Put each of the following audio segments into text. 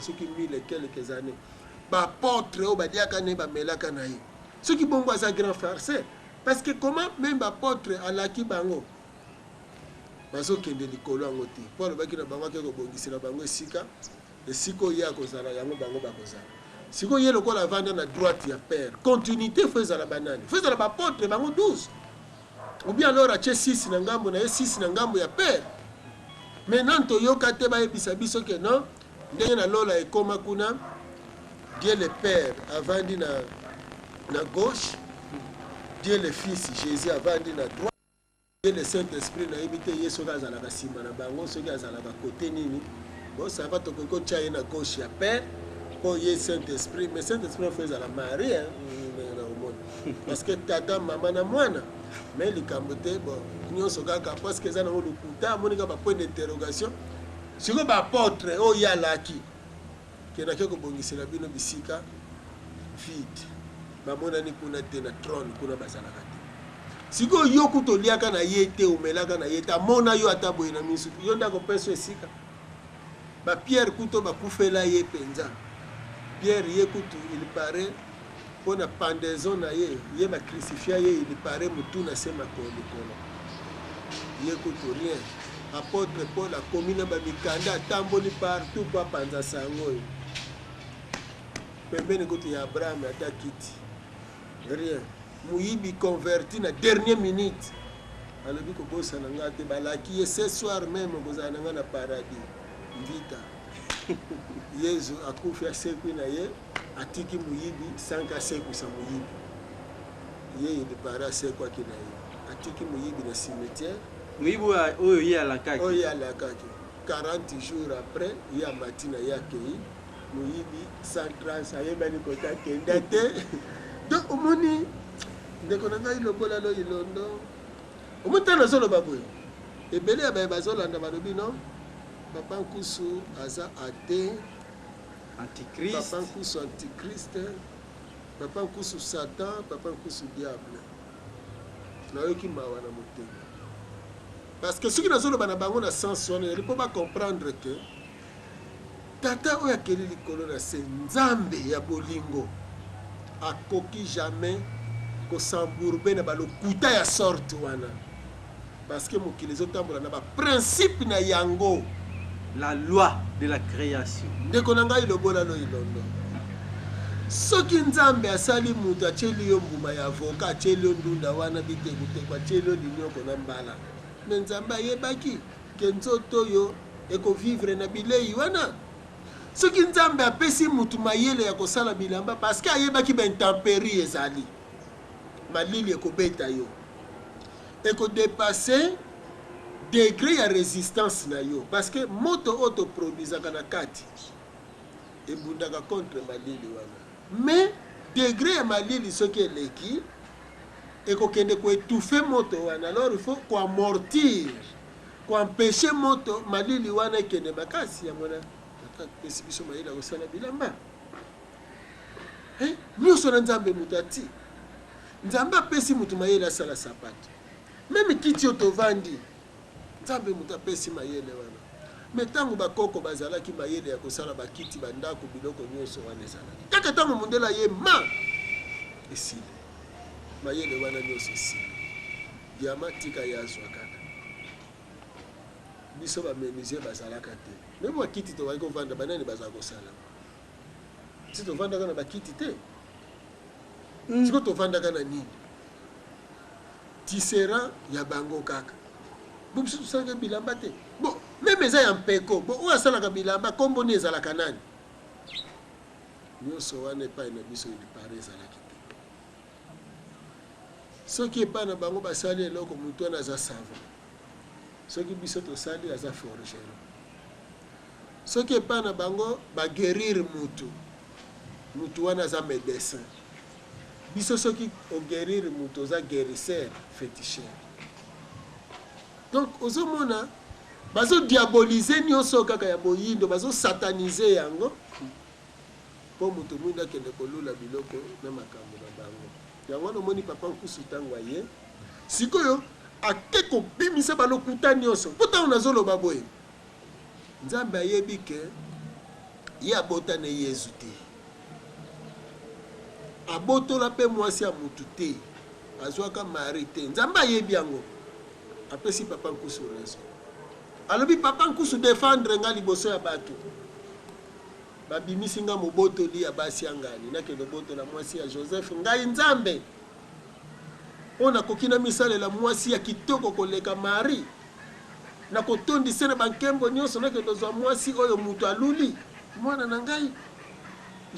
ceux qui mis les quelques années. Bah porte au badiaka ne ba melaka na ye. Ceux qui bongo ça grand farceur parce que comment même ba porte alaki bango. Baso kende likolo ngoti. Pour le baki na bango ke ko bongisira bango esika. Esiko ya kozala yango bango ba kozala. Siko ye lokola vanda na droite ya père. Continuité faisait la banane. Faisait la ba porte bango 12. Ou bien alors à 6 na ngambo na 6 na ngambo ya père. Maintenant toyoka te ba ebisa biso ke non. Ndenge na lola ekoma kuna. Dieu le Père a vendu na gauche, Dieu le Fils Jésus a vendu na droite, Dieu le Saint-Esprit na évité Yesu kazala ka sima na bango soki azala ka côté nini. Bon ça va to ko tchaye na gauche ya Père pour Yesu Saint-Esprit, mais Saint-Esprit fait à la Marie hein, parce que tata maman na mwana mais likambote bon nyonso kaka parce que ça na lokuta monika ba point d'interrogation. Siko ba apôtre o yalaki kena keko bongisela bino bisika vide bamona ni kuna te na trône kuna bazalaka te siko yo kutoliaka na yete omelaka na yete amona yo ataboye na misu yo ndako peso esika ba Pierre kuto bakufela ye penza Pierre ye kutu il paraît pour na pendaison na ye ba crucifia ye il paraît mutu na sema kolikolo ye kutu rien apôtre Paul a commis na ba mikanda tamboli partout pa panza sango pembeni kote ya Abraham ata kiti rien muyibi converti na dernière minute alobi kobosa na ngate balaki ye ce soir même kozana na paradis vita Yesu akufi asekwi na ye atiki muyibi sanka seku sa muyibi ye il para sekwa ki na ye atiki muyibi na cimetière muyibi oyo ye alakaki 40 jours après ya matina ya kei muyibi central ayebani kota kenda te donc omoni ndeko na ngai lokola lo ilondo omutana solo baboye ebele ya baye bazolanda balobi non papa nkusu aza athée antichrist papa nkusu antichrist papa nkusu satan papa nkusu diable nayoki mawa na motema parce que soki nazoloba na bango na sens wana yali mpo bacomprendre que tata oyo akeli likolo na se nzambe ya bolingo akoki jamais kosambourbe na balokuta ya sorte wana parce que mokili ezotambola na baprincipe na yango la loi de la création ndeko na ngai lobola lo ilondo soki nzambe asali mutu atieli yo mbuma ya avoka atieli yo ndunda wana bitekuteku atieli yo linioko na mbala me nzambe ayebaki ke nzoto oyo ekovivre na bilei wana soki nzambe apesi mutu mayele ya kosala bilamba parce que ayebaki baintempérie ezali malili ekobeta yo ekodepase degré ya résistance na yo parce que moto oyo toproduisaka na kati ebundaka contre malili wana mais degré ya malili soki eleki ekokende koétouffe moto wana alors il faut koamortir koempêche moto malili wana ekende makasi yango na pesi biso mayele ya kosala bilamba nyonso na nzambe moto ati nzambe apesi moto mayele asala sapato meme kiti oyo tovandi nzambe moto apesi mayele wana me ntango bakoko bazalaki mayele ya kosala bakiti bandako biloko nyonso wana ezalaki kaka ntango mondela ye ma esili mayele wana nyonso esili diama tika ye azwa kaka biso bamenisie bazalaka te me bakiti tobaki kovanda banani bazala kosala si tovandaka na bakiti te siko tovandaka na nini tisera ya bango kaka bo biso tosalaka bilamba te bon meme eza ya mpeko bo oyo asalaka bilamba komboni ezalaka nani nyonso wana epai na biso elipare ezalaki te soki epai na bango basali eloko motu wana aza savant soki biso tosali aza forgeron soki epai na bango baguérir mutu wana aza médecin biso soki oguérir mutu oza guérisseur féticheur donc ozomona bazodiabolize nyonso kaka ya boyindo bazosatanize yango mpo moto mwinda akende kolula biloko na makambo na bango yango wana omoni papa nkusu ntango aye sikoyo ake kobimisa balokuta nyonso mpo ntango nazoloba boye nzambe ayebi ke ye abota na Yesu te abotola pe mwasi ya mutu te azwaka mari te nzambe ayebi yango apesi papa nkusu raison alobi papa nkusu défendre nga liboso ya bato babimisi nga mobotoli ya basi ya ngani nakende obotola mwasi ya Joseph ngai nzambe mpo nakoki na misalela mwasi ya kitoko koleka mari nakotondisa na bankembo nyonso nakende ozwa mwasi oyo mutu aluli mwana na ngai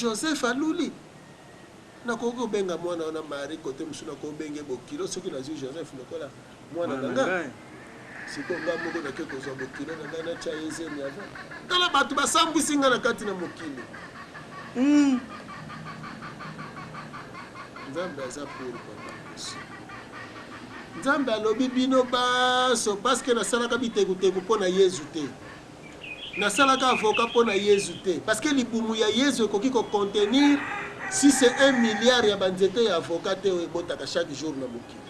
Joseph aluli nakoki kobenga mwana wana mari kote mosusu nakobenge bokilo soki nazwi Joseph lokola mwana na ngai siko nga moko nake kozwa bokilo na ngai natya yezeni ava tala bato basambwisi nga na kati na mokili nzambe aza pour papa mosu nzambe alobi bino baso parceke nasalaka bitekuteku mpo na Yesu te nasalaka avoka mpo na Yesu te parceke libumu ya Yesu ekoki kocontenir si c'est 1 milliard ya banzete ya avocat te oyo ebotaka chaque jour na mokili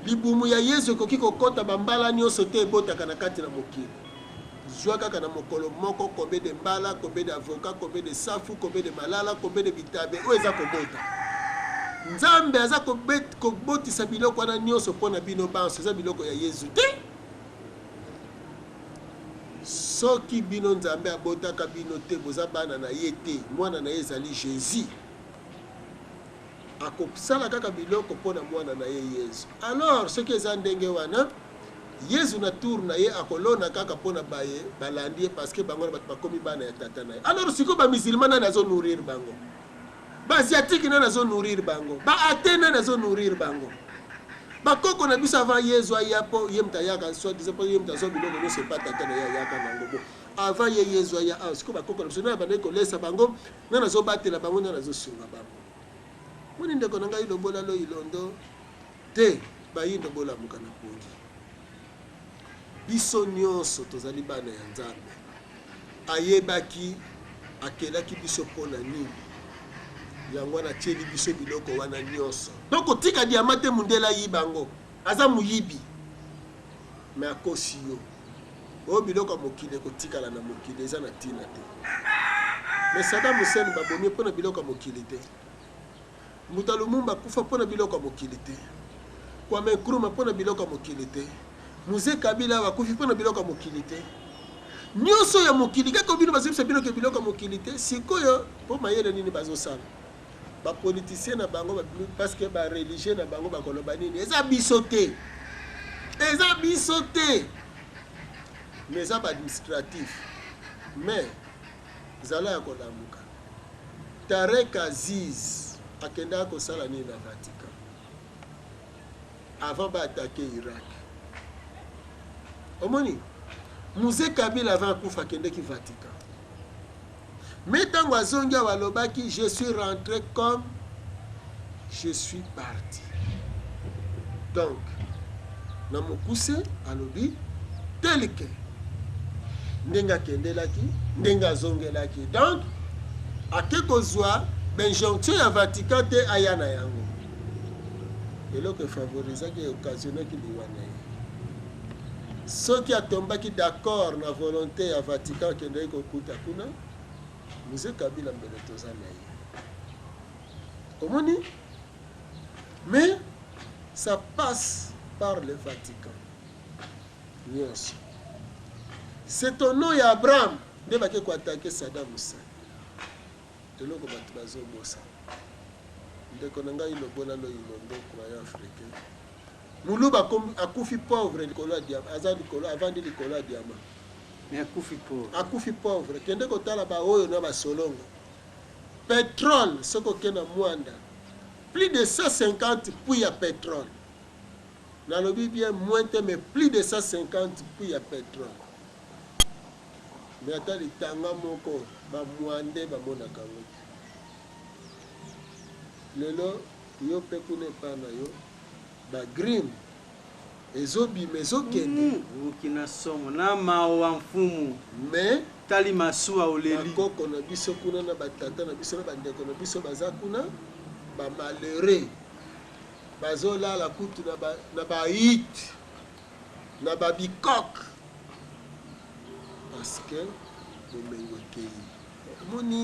libumu ya Yesu ekoki kokota bambala nyonso te ebotaka na kati na mokili zwa kaka na mokolo moko combien de mbala combien de avocat combien de safu combien de malala combien de bitabe oyo eza kobota nzambe aza kobotisa biloko wana nyonso mpo na bino banso eza biloko ya Yesu te soki bino nzambe abotaka bino te boza bana na ye te mwana na ye ezali Jésus akosala kaka biloko mpo na mwana na ye Yesu alors soki eza ndenge wana Yesu na tour na ye akolona kaka mpo na baye balandi ye parceke bango na bato bakomi bana ya tata na ye alors sikoyo bamisilma nani azonourrir bango baasiatike nani azonourrir bango baate nani azonourrir bango bakoko na biso avant Yesu aya mpo ye mutu ayaka soi-disant mpo ye mutu azwa biloko nyonso epa tata na ye ayaka nango bo avant ye Yesu aya awa sikoyo bakoko na biso nani bandeki kolesa bango nani azobatela bango nani azosunga bango moni ndeko na ngai lobola lo ilondo te bayindo bolamuka na pongi biso nyonso tozali bana ya nzambe ayebaki akelaki biso mpo na nini yango wana atieli biso biloko wana nyonso donc kotika diama te mundele ayiba yango aza moyibi me akosi yo oyo biloko ya mokili ekotikala na mokili eza na ntina te me Saddam Hussein babomi mpo na biloko ya mokili te Muta Lumumba akufa mpo na biloko ya mokili te Kwame Nkrumah mpo na biloko ya mokili te Mzee Kabila bakufi mpo na biloko ya mokili te nyonso ya mokili kaka bino bazebisa bino ke biloko ya mokili te sikoyo mpo mayele nini bazosala bapoliticien na bango parce que bareligieux na bango bakoloba nini eza biso te mais eza baadministratif mais zala ya kolamuka Tarek Aziz akendaka kosala nini na Vatican avant baattake Irak omoni Mzee Kabila avant akufa akendeki Vatican mais ntango azongi awa alobaki je suis rentré comme je suis parti donc na mokuse alobi tel que ndenge akendelaki ndenge azongelaki donc ake kozwa benjonction ya Vatican te aya na yango eloko efavorisaki occasionnaki liwa na ye soki atombaki d'accord na volonté ya Vatican akendeki kokuta kuna Mzee Kabila mbele toza na ye omoni mais ça passe par le Vatican nyonso c'est au nom ya Abraham nde bake koatake Saddam Hussein eloko bato bazobosa ndeko na ngai lobola lo ilondo croyant africain muluba akufi pauvre likolo ya diama aza likolo avandi likolo ya diama mais akufi pauvre kende kotala baoyo na basolongo pétrole soko kena mwanda plus de 150 puits ya pétrole nalobi bien moins te mais plus de 150 puits ya pétrole mais ata litanga moko bamwande bamonaka ngo lelo yo mpe kuna epa na yo bagreen ezobima ezokende okina somo na mawa mfumu mais tali masuwa oleli bakoko na biso kuna na batata na biso na bandeko na biso baza kuna bamalheureux bazolala kutu na bahit na babikok parce que bomengo ekei omoni